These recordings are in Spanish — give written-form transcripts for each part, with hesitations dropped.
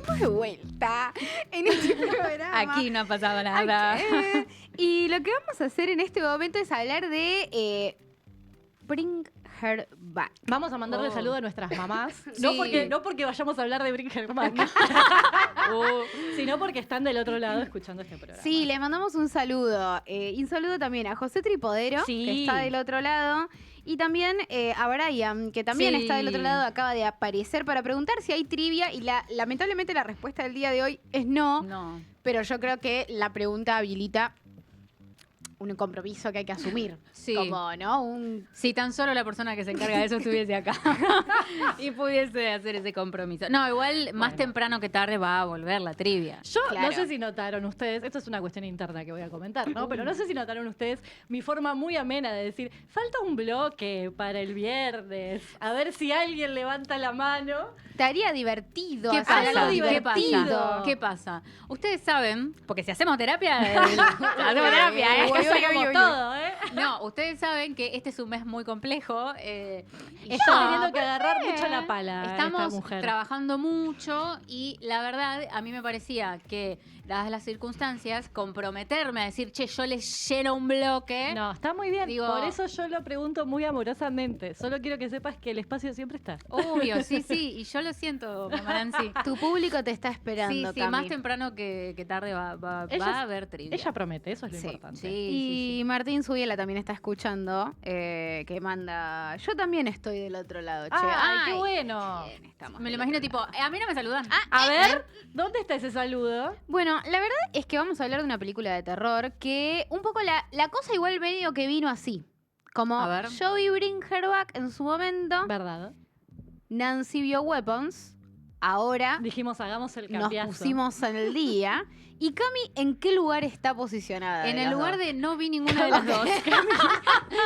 estamos de vuelta en este programa. Aquí no ha pasado nada. Y lo que vamos a hacer en este momento es hablar de Bring Her Back. Vamos a mandarle saludo a nuestras mamás. Sí. No porque vayamos a hablar de Bring Her Back, sino porque están del otro lado escuchando este programa. Sí, le mandamos un saludo. Y un saludo también a José Tripodero, Sí. que está del otro lado. Y también a Brian, que también Sí. está del otro lado, acaba de aparecer para preguntar si hay trivia. Y lamentablemente la respuesta del día de hoy es no. No. Pero yo creo que la pregunta habilita un compromiso que hay que asumir. Sí. Como, ¿no? Si tan solo la persona que se encarga de eso estuviese acá y pudiese hacer ese compromiso. No, igual más temprano que tarde va a volver la trivia. Yo Claro. no sé si notaron ustedes, esto es una cuestión interna que voy a comentar, ¿no? Pero no sé si notaron ustedes mi forma muy amena de decir, falta un bloque para el viernes, a ver si alguien levanta la mano. Estaría divertido. ¿Qué hacer pasa? algo ¿Qué divertido. pasa? ¿Qué pasa? Ustedes saben, porque si hacemos terapia, hacemos terapia, ¿eh? Uy, uy, uy, Como uy. todo, ¿eh? No, ustedes saben que este es un mes muy complejo. Y Está yo- teniendo que agarrar mucho la pala esta Estamos mujer. trabajando mucho y la verdad a mí me parecía que, dadas las circunstancias, comprometerme a decir, che, yo les lleno un bloque. No, está muy bien. Digo- Por eso yo lo pregunto muy amorosamente. Solo quiero que sepas que el espacio siempre está. Obvio, sí, y yo lo siento, mamá Nancy. Tu público te está Sí, esperando, sí, Cami. más temprano que tarde va Ella- a haber trivia. Ella promete, eso es lo Sí, importante. Sí, Y sí, Martín Zubiela también está escuchando, que manda... Yo también estoy del otro lado, che. ¡Ay, qué Ay, bueno! bien, estamos Me lo del imagino otro tipo, lado. a mí no me saludan. A ver, ¿dónde está ese saludo? Bueno, la verdad es que vamos a hablar de una película de terror que un poco la cosa igual medio que vino así. Como A ver. yo vi Bring Her Back en su momento, ¿Verdad? Nancy vio Weapons, ahora Dijimos, hagamos el nos cambiazo. pusimos en el día. ¿Y Cami en qué lugar está posicionada? En de el los lugar dos? de no vi ninguna de las dos.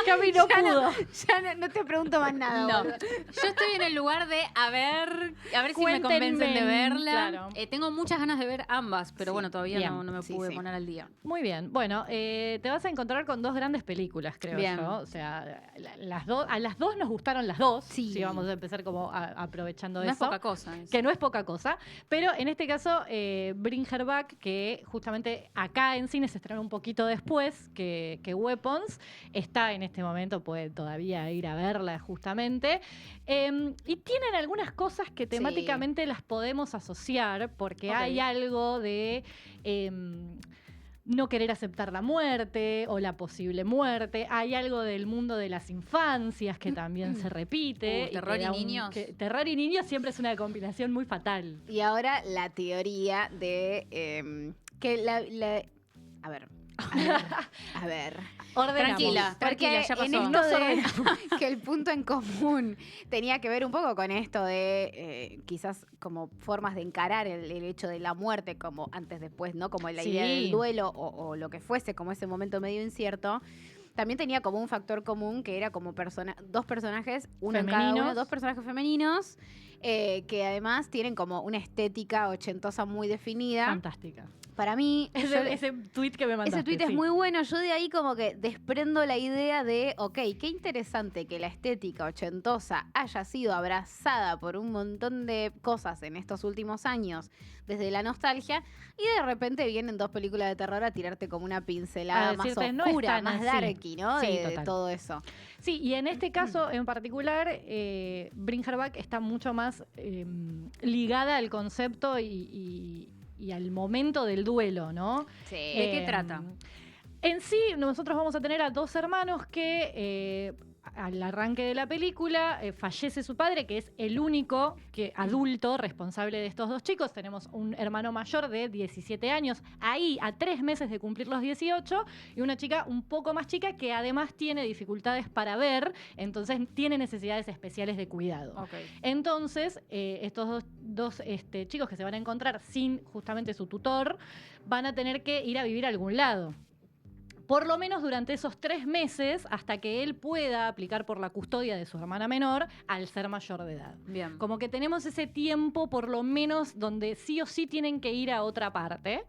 Cami no Ya pudo. Ya no te pregunto más nada. No, boludo. yo estoy en el lugar de a ver si me convencen de verla. Claro. Tengo muchas ganas de ver ambas, pero Sí, bueno, todavía bien. no me Sí, pude sí. poner al día. Muy bien. Bueno, te vas a encontrar con dos grandes películas, creo Bien. yo. O sea, a las dos nos gustaron las dos. Sí. Si vamos a empezar como aprovechando No es eso. poca cosa. eso. Que no es poca cosa, pero en este caso Bring Her Back, que justamente acá en cine se estrenó un poquito después que Weapons, está en este momento, puede todavía ir a verla justamente, y tienen algunas cosas que temáticamente las podemos asociar, porque Ok. hay algo de... no querer aceptar la muerte o la posible muerte. Hay algo del mundo de las infancias que también se repite. Terror que y da niños. Terror y niños siempre es una combinación muy fatal. Y ahora la teoría de que a ver. A ver. Ordenamos. Tranquila, ya en pasó. esto de que el punto en común tenía que ver un poco con esto de quizás como formas de encarar el hecho de la muerte como antes, después, ¿no? Como la idea Sí. del duelo o lo que fuese, como ese momento medio incierto. También tenía como un factor común que era como dos personajes, uno en cada uno, Femeninos. dos personajes femeninos, que además tienen como una estética ochentosa muy definida. Fantástica. Para mí, Ese tweet que me mandaste. ese tuit es sí. muy bueno. Yo de ahí como que desprendo la idea de, ok, qué interesante que la estética ochentosa haya sido abrazada por un montón de cosas en estos últimos años, desde la nostalgia, y de repente vienen dos películas de terror a tirarte como una pincelada A más decirte, no es oscura, tan más así. darky, ¿no? Sí, de total. todo eso. Sí, y en este caso en particular, Bring Her Back está mucho más ligada al concepto y al momento del duelo, ¿no? Sí. ¿De qué trata? En sí, nosotros vamos a tener a dos hermanos que al arranque de la película fallece su padre, que es el único adulto responsable de estos dos chicos. Tenemos un hermano mayor de 17 años, ahí a 3 meses de cumplir los 18, y una chica un poco más chica que además tiene dificultades para ver, entonces tiene necesidades especiales de cuidado. Ok. Entonces, estos dos chicos que se van a encontrar sin justamente su tutor, van a tener que ir a vivir a algún lado. por lo menos durante esos 3 meses, hasta que él pueda aplicar por la custodia de su hermana menor al ser mayor de edad. Bien. Como que tenemos ese tiempo, por lo menos, donde sí o sí tienen que ir a otra parte.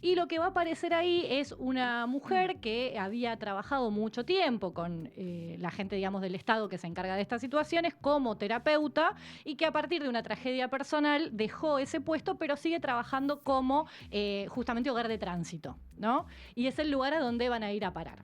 Y lo que va a aparecer ahí es una mujer que había trabajado mucho tiempo con la gente, digamos, del Estado que se encarga de estas situaciones como terapeuta y que a partir de una tragedia personal dejó ese puesto, pero sigue trabajando como justamente hogar de tránsito, ¿no? Y es el lugar a donde van a ir a parar.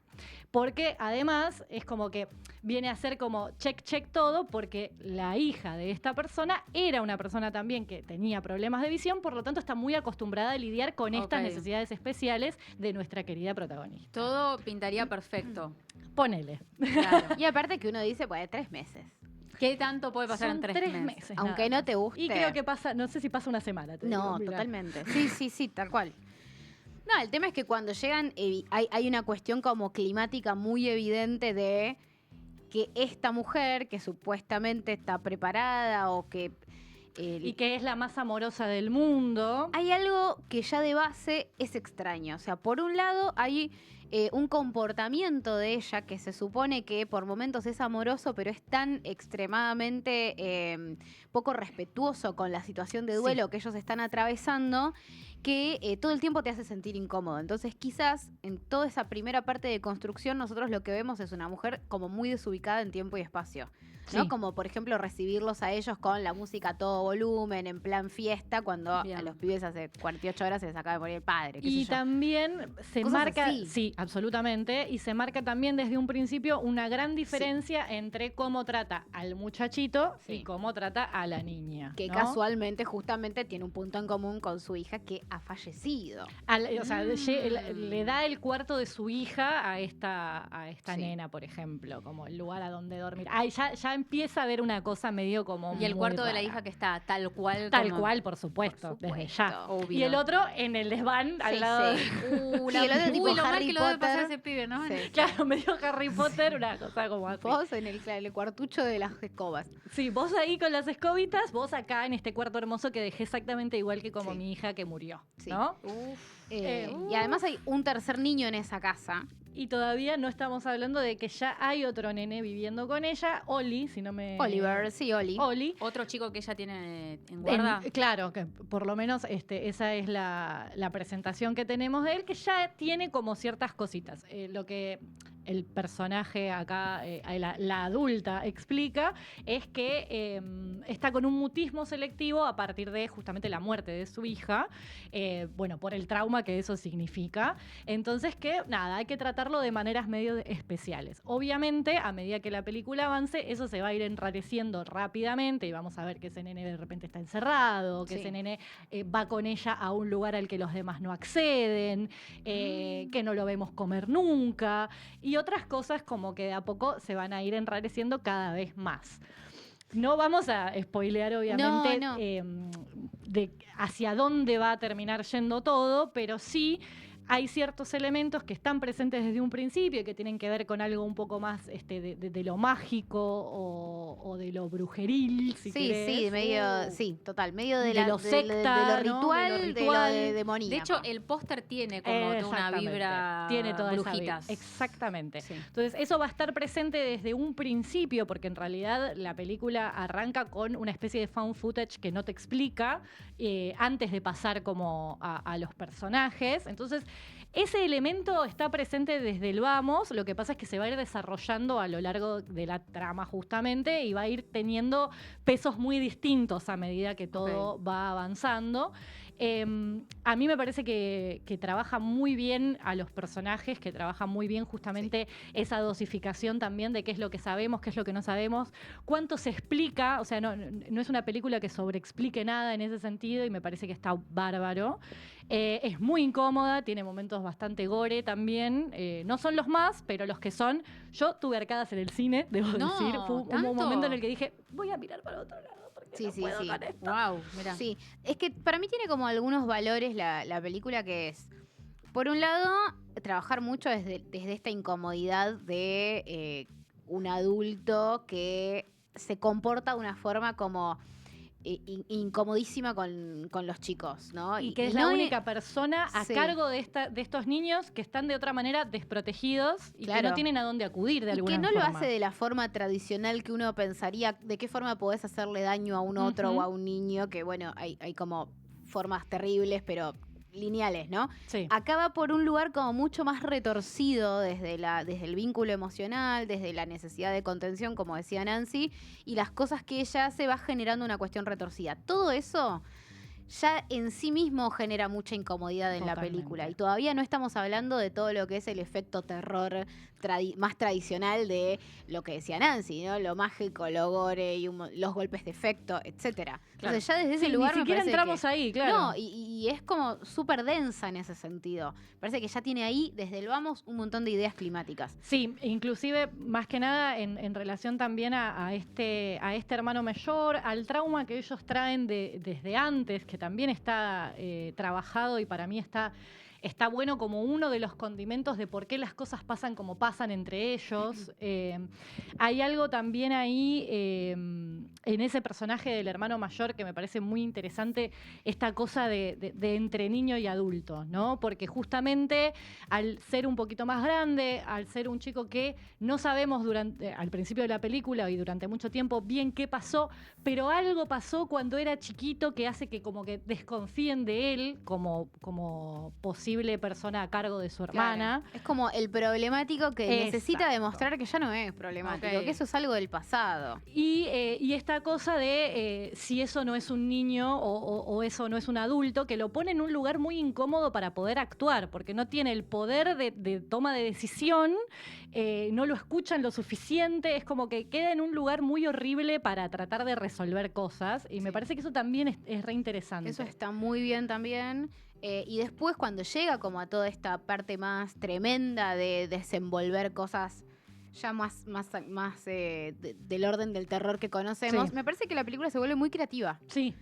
Porque además es como que viene a ser como check todo, porque la hija de esta persona era una persona también que tenía problemas de visión, por lo tanto está muy acostumbrada a lidiar con estas Ok. necesidades especiales de nuestra querida protagonista. Todo pintaría perfecto. Ponele. Claro. Y aparte que uno dice, pues 3 meses. ¿Qué tanto puede pasar Son en 3 3 meses? meses. Aunque nada no te más. guste. Y creo que pasa, no sé si pasa una semana. Te digo, No, mirá. totalmente. Sí, tal cual. No, el tema es que cuando llegan hay una cuestión como climática muy evidente de que esta mujer que supuestamente está preparada o que... Y que es la más amorosa del mundo. hay algo que ya de base es extraño. O sea, por un lado hay un comportamiento de ella que se supone que por momentos es amoroso, pero es tan extremadamente poco respetuoso con la situación de duelo que ellos están atravesando que todo el tiempo te hace sentir incómodo. Entonces, quizás en toda esa primera parte de construcción, nosotros lo que vemos es una mujer como muy desubicada en tiempo y espacio. ¿No? Sí. Como por ejemplo recibirlos a ellos con la música a todo volumen, en plan fiesta, cuando Bien. a los pibes hace 48 horas se les acaba de morir el padre. qué sé Y yo. también se Cosas marca, así. sí, absolutamente, y se marca también desde un principio una gran diferencia entre cómo trata al muchachito Sí. y cómo trata a la niña. Que ¿no? casualmente, justamente, tiene un punto en común con su hija que ha fallecido. O sea, le da el cuarto de su hija a esta Sí. nena, por ejemplo, como el lugar a donde dormir. Ay, ya empieza a haber una cosa medio como Y el muy cuarto de la rara. hija que está tal cual. Tal como- cual, por supuesto, Por desde supuesto. ya. Obvio. Y el otro en el desván al Sí, lado sí. La- Y el otro tipo Uy, lo mal Harry que lo debe pasar Potter. ese pibe, ¿no? Sí. Claro, medio Harry Potter, una cosa como así. Vos en el cuartucho de las escobas. Sí, vos ahí con las escobitas, vos acá en este cuarto hermoso que dejé exactamente igual que como Sí. mi hija que murió, Sí. ¿no? Y además hay un tercer niño en esa casa. Y todavía no estamos hablando de que ya hay otro nene viviendo con ella, Oli, si no me... Oliver, sí, Oli. Oli. Otro chico que ella tiene en guarda. Claro, que por lo menos esa es la presentación que tenemos de él, que ya tiene como ciertas cositas. Lo que el personaje acá, la adulta, explica es que está con un mutismo selectivo a partir de justamente la muerte de su hija, bueno, por el trauma que eso significa. Entonces que, nada, hay que tratarlo de maneras medio especiales. Obviamente, a medida que la película avance, eso se va a ir enrareciendo rápidamente y vamos a ver que ese nene de repente está encerrado, que Sí. ese nene va con ella a un lugar al que los demás no acceden, que no lo vemos comer nunca, y otras cosas como que de a poco se van a ir enrareciendo cada vez más. No vamos a spoilear, obviamente, No. de hacia dónde va a terminar yendo todo, pero sí hay ciertos elementos que están presentes desde un principio y que tienen que ver con algo un poco más de lo mágico o de lo brujeril, si Sí, querés. sí, medio, sí, total, medio de, De la, lo de secta, lo ¿no? ritual, De lo de lo ritual. demoníaco. De hecho, el póster tiene como toda una Exactamente. vibra Tiene toda esa brujitas. vibra. Exactamente. Sí. Entonces, eso va a estar presente desde un principio, porque en realidad la película arranca con una especie de found footage que no te explica antes de pasar como a los personajes. Entonces, ese elemento está presente desde el vamos, lo que pasa es que se va a ir desarrollando a lo largo de la trama justamente y va a ir teniendo pesos muy distintos a medida que todo va avanzando. A mí me parece que trabaja muy bien a los personajes, que trabaja muy bien justamente esa dosificación también de qué es lo que sabemos, qué es lo que no sabemos, cuánto se explica, o sea, no es una película que sobreexplique nada en ese sentido y me parece que está bárbaro. Es muy incómoda, tiene momentos bastante gore también, no son los más, pero los que son, yo tuve arcadas en el cine, debo No, decir, fue un ¿tanto? momento en el que dije, voy a mirar para otro lado. Porque Sí, no sí, puedo sí. con esto. Wow, mira. Sí, es que para mí tiene como algunos valores la película que es, por un lado, trabajar mucho desde esta incomodidad de un adulto que se comporta de una forma como incomodísima con los chicos, ¿no? Y que es no la es- única persona a Sí. cargo de estos niños que están de otra manera desprotegidos y que Claro. no tienen a dónde acudir de Y alguna que no forma. lo hace de la forma tradicional que uno pensaría, de qué forma podés hacerle daño a un otro Ujú. o a un niño, que bueno, hay como formas terribles, pero lineales, ¿no? Sí. Acá va por un lugar como mucho más retorcido desde el vínculo emocional, desde la necesidad de contención, como decía Nancy, y las cosas que ella hace va generando una cuestión retorcida. Todo eso ya en sí mismo genera mucha incomodidad en la Totalmente. película. Y todavía no estamos hablando de todo lo que es el efecto terror más tradicional de lo que decía Nancy, ¿no? Lo mágico, lo gore, y los golpes de efecto, etcétera. Claro. Entonces ya desde ese Sí, lugar ni me siquiera parece entramos que... ahí, claro. No, y es como súper densa en ese sentido. Parece que ya tiene ahí, desde el vamos, un montón de ideas climáticas. Sí, inclusive más que nada en relación también a este hermano mayor, al trauma que ellos traen desde antes, que también está trabajado y para mí está bueno como uno de los condimentos de por qué las cosas pasan como pasan entre ellos. Hay algo también ahí en ese personaje del hermano mayor que me parece muy interesante, esta cosa de entre niño y adulto, ¿no? Porque justamente al ser un poquito más grande, al ser un chico que no sabemos al principio de la película y durante mucho tiempo bien qué pasó, pero algo pasó cuando era chiquito que hace que como que desconfíen de él como posible persona a cargo de su hermana. Claro. Es como el problemático que necesita Exacto. demostrar que ya no es problemático, Ok. que eso es algo del pasado. Y esta cosa de si eso no es un niño o eso no es un adulto, que lo pone en un lugar muy incómodo para poder actuar, porque no tiene el poder de toma de decisión, no lo escuchan lo suficiente, es como que queda en un lugar muy horrible para tratar de resolver cosas, y me Sí. parece que eso también es re interesante. Eso está muy bien también. Y después cuando llega como a toda esta parte más tremenda de desenvolver cosas ya más del orden del terror que conocemos, Sí. me parece que la película se vuelve muy creativa. Sí,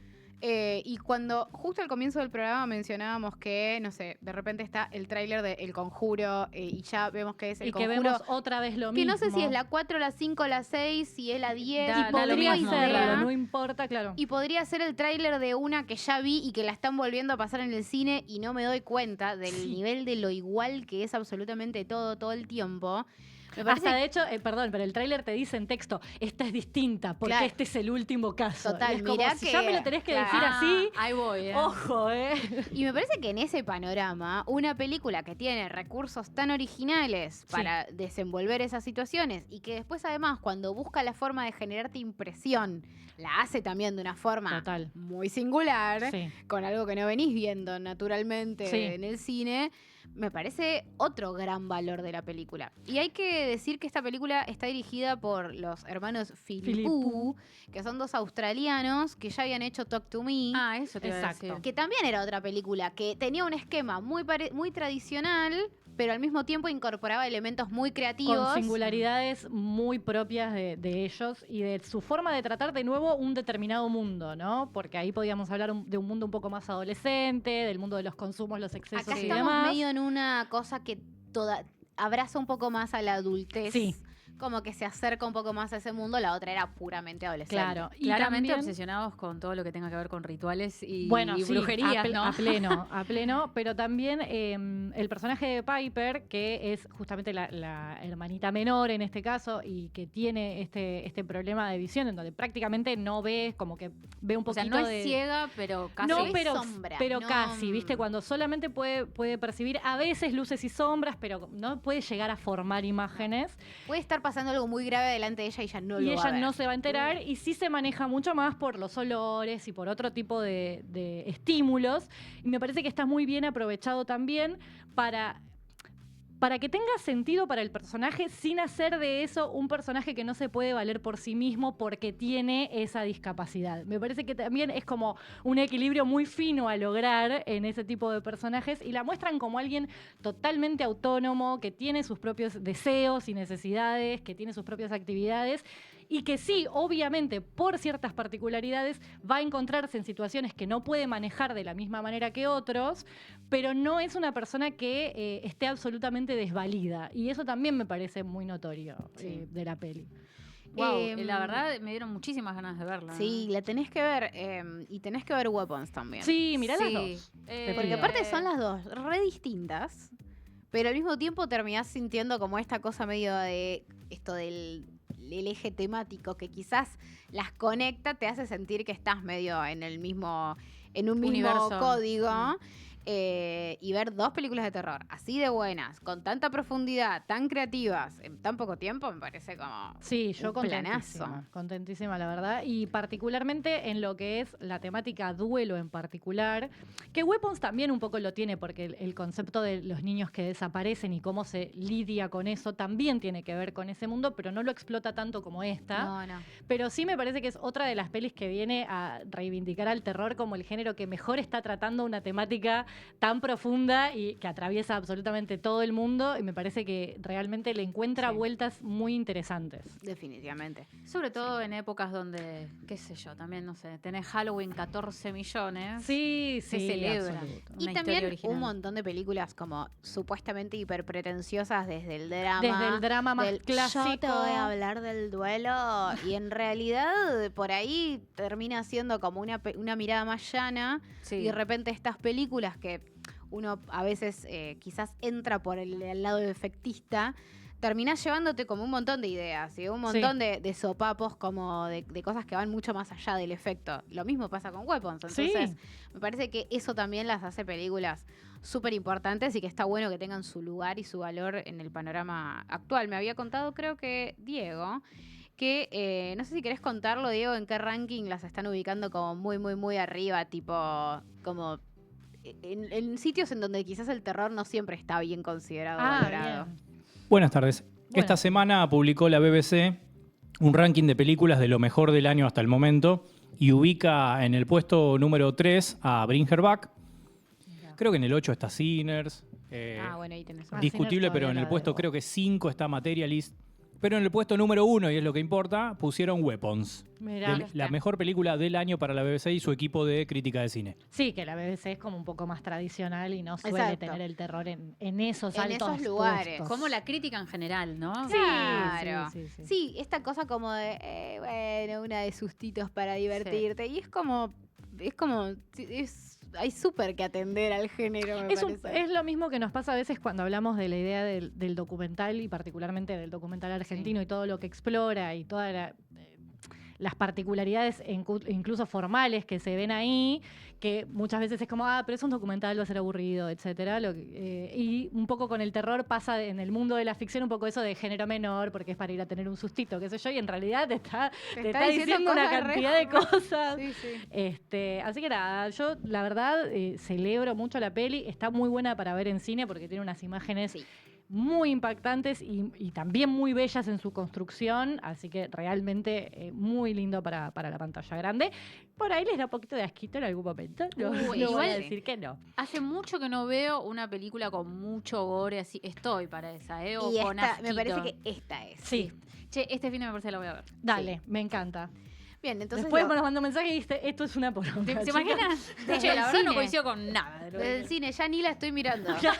Y cuando justo al comienzo del programa mencionábamos que, no sé, de repente está el tráiler de El Conjuro y ya vemos que es El y que Conjuro. vemos otra vez lo Que mismo. no sé si es la 4, la 5, la 6, si es la 10. Da Y lo podría mismo, serlo, claro. no importa, claro. Y podría ser el tráiler de una que ya vi y que la están volviendo a pasar en el cine y no me doy cuenta del Sí. nivel de lo igual que es absolutamente todo el tiempo. Me parece Hasta de hecho, perdón, pero el tráiler te dice en texto, esta es distinta, porque Claro. este es el último caso. Total, Y es como, mirá si que- ya me lo tenés que claro. decir así, Ahí voy, ojo, Y me parece que en ese panorama, una película que tiene recursos tan originales para desenvolver esas situaciones y que después además cuando busca la forma de generarte impresión, la hace también de una forma Total. muy singular, Sí. con algo que no venís viendo naturalmente Sí. en el cine, me parece otro gran valor de la película. Y hay que decir que esta película está dirigida por los hermanos Philippou, que son dos australianos que ya habían hecho Talk to Me. Ah, eso te iba a Exacto. decir. Que también era otra película que tenía un esquema muy tradicional, pero al mismo tiempo incorporaba elementos muy creativos. Con singularidades muy propias de ellos y de su forma de tratar de nuevo un determinado mundo, ¿no? Porque ahí podíamos hablar de un mundo un poco más adolescente, del mundo de los consumos, los excesos Acá y estamos demás. medio en una cosa que abraza un poco más a la adultez. Sí. Como que se acerca un poco más a ese mundo, la otra era puramente adolescente. Claro. Y Claramente también- obsesionados con todo lo que tenga que ver con rituales y, Bueno, y sí, brujerías, ¿no? a pleno, pero también el personaje de Piper, que es justamente la hermanita menor en este caso y que tiene este problema de visión en donde prácticamente no ve, como que ve un O poquito sea, no de... es ciega, pero casi. No, ve pero, sombra, pero no- casi, ¿viste? Cuando solamente puede percibir a veces luces y sombras, pero no puede llegar a formar imágenes. Puede estar pasando algo muy grave delante de ella y ella no Y lo va a ella ver. no se va a enterar y sí se maneja mucho más por los olores y por otro tipo de estímulos. Y me parece que está muy bien aprovechado también para que tenga sentido para el personaje sin hacer de eso un personaje que no se puede valer por sí mismo porque tiene esa discapacidad. Me parece que también es como un equilibrio muy fino a lograr en ese tipo de personajes y la muestran como alguien totalmente autónomo, que tiene sus propios deseos y necesidades, que tiene sus propias actividades y que sí, obviamente, por ciertas particularidades, va a encontrarse en situaciones que no puede manejar de la misma manera que otros, pero no es una persona que esté absolutamente desvalida. Y eso también me parece muy notorio Sí. de la peli. Wow, la verdad me dieron muchísimas ganas de verla. Sí, la tenés que ver. Y tenés que ver Weapons también. Sí, mirá las Sí. dos. Porque aparte son las dos re distintas, pero al mismo tiempo terminás sintiendo como esta cosa medio de esto del eje temático que quizás las conecta, te hace sentir que estás medio en un mismo Universo. código. Y ver dos películas de terror así de buenas, con tanta profundidad, tan creativas, en tan poco tiempo, me parece como Sí, yo un planazo. contentísima, la verdad. Y particularmente en lo que es la temática duelo en particular, que Weapons también un poco lo tiene, porque el concepto de los niños que desaparecen y cómo se lidia con eso también tiene que ver con ese mundo, pero no lo explota tanto como esta. No. Pero sí me parece que es otra de las pelis que viene a reivindicar al terror como el género que mejor está tratando una temática tan profunda y que atraviesa absolutamente todo el mundo, y me parece que realmente le encuentra Sí. vueltas muy interesantes. Definitivamente. Sobre todo en épocas donde, qué sé yo, también, no sé, tenés Halloween 14 millones. Sí, Se sí, celebra. absoluto. Y Una también historia original. un montón de películas como supuestamente hiperpretenciosas desde el drama. Desde el drama más del clásico. Yo te voy a hablar del duelo. Y en realidad por ahí termina siendo como una mirada más llana. Sí. Y de repente estas películas que uno a veces quizás entra por el lado efectista, terminás llevándote como un montón de ideas y un montón de sopapos como de cosas que van mucho más allá del efecto. Lo mismo pasa con Weapons. Entonces, Sí. me parece que eso también las hace películas súper importantes y que está bueno que tengan su lugar y su valor en el panorama actual. Me había contado, creo que Diego, que no sé si querés contarlo, Diego, en qué ranking las están ubicando como muy, muy, muy arriba, tipo como en sitios en donde quizás el terror no siempre está bien considerado o valorado. Bien. Buenas tardes. Buenas. Esta semana publicó la BBC un ranking de películas de lo mejor del año hasta el momento y ubica en el puesto número 3 a Bring Her Back. Creo que en el 8 está Sinners. Bueno, ahí tenés. Ah, Discutible, Sinners pero en todavía el la puesto debo. creo que 5 está Materialist. Pero en el puesto número 1, y es lo que importa, pusieron Weapons. Mirá. La mejor película del año para la BBC y su equipo de crítica de cine. Sí, que la BBC es como un poco más tradicional y no suele Exacto. tener el terror en esos En altos esos lugares. puestos. Como la crítica en general, ¿no? Sí, Claro. sí. Sí, esta cosa como de, bueno, una de sustitos para divertirte. Y es como, hay súper que atender al género, me parece. Es lo mismo que nos pasa a veces cuando hablamos de la idea del documental y particularmente del documental argentino y todo lo que explora y todas las particularidades incluso formales que se ven ahí, que muchas veces es como, pero es un documental, va a ser aburrido, etcétera. Y un poco con el terror pasa en el mundo de la ficción un poco eso de género menor, porque es para ir a tener un sustito, qué sé yo, y en realidad te está diciendo una cosas re cantidad de cosas. Sí, sí. Así que nada, yo la verdad celebro mucho la peli, está muy buena para ver en cine porque tiene unas imágenes Sí. muy impactantes y también muy bellas en su construcción, así que realmente muy lindo para la pantalla grande. Por ahí les da un poquito de asquito en algún momento, no, Uy, no voy igual a decir que no. Hace mucho que no veo una película con mucho gore así. Estoy para esa, ¿eh? O Y con esta, me parece asquito. que esta es. Sí, Che, este fin de me parece que la voy a ver. dale, me encanta. Bien, entonces Después nos mandó un mensaje y dice, esto es una poronga. ¿Se chicos. imaginas? Desde Che, el la verdad no cine. coincido con nada. de lo que- desde el cine ya ni la estoy mirando. Ya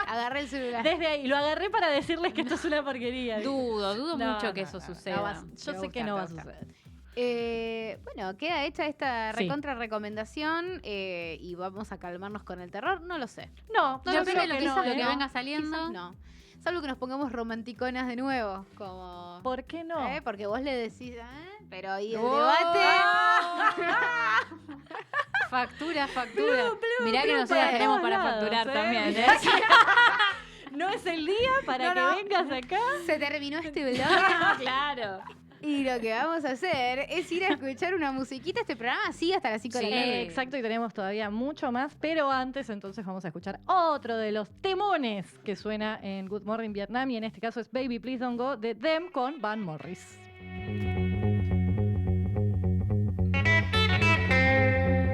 agarré el celular. Desde ahí, lo agarré para decirles que esto es una porquería. Dudo No, mucho que no, eso no, suceda. no va a- yo Me sé que no va a gusta, me gusta. suceder. Bueno, queda hecha esta Sí. recontra recomendación y vamos a calmarnos con el terror. No lo sé. No, Yo yo creo creo que lo que que, no, lo que ¿no? venga saliendo. Quizás no. Salvo que nos pongamos romanticonas de nuevo. Como. ¿Por qué no? Porque vos le decís, pero ahí el Oh. debate. Factura. Blue, Mirá que blue nosotros para tenemos todos para lados, facturar ¿eh? también, ¿eh? No es el día para No, que no. vengas acá. Se terminó este blog. Claro. Y lo que vamos a hacer es ir a escuchar una musiquita. Este programa sigue hasta las 5 de la Sí. tarde. Exacto, y tenemos todavía mucho más, pero antes entonces vamos a escuchar otro de los temones que suena en Good Morning Vietnam, y en este caso es Baby Please Don't Go de Them con Van Morris.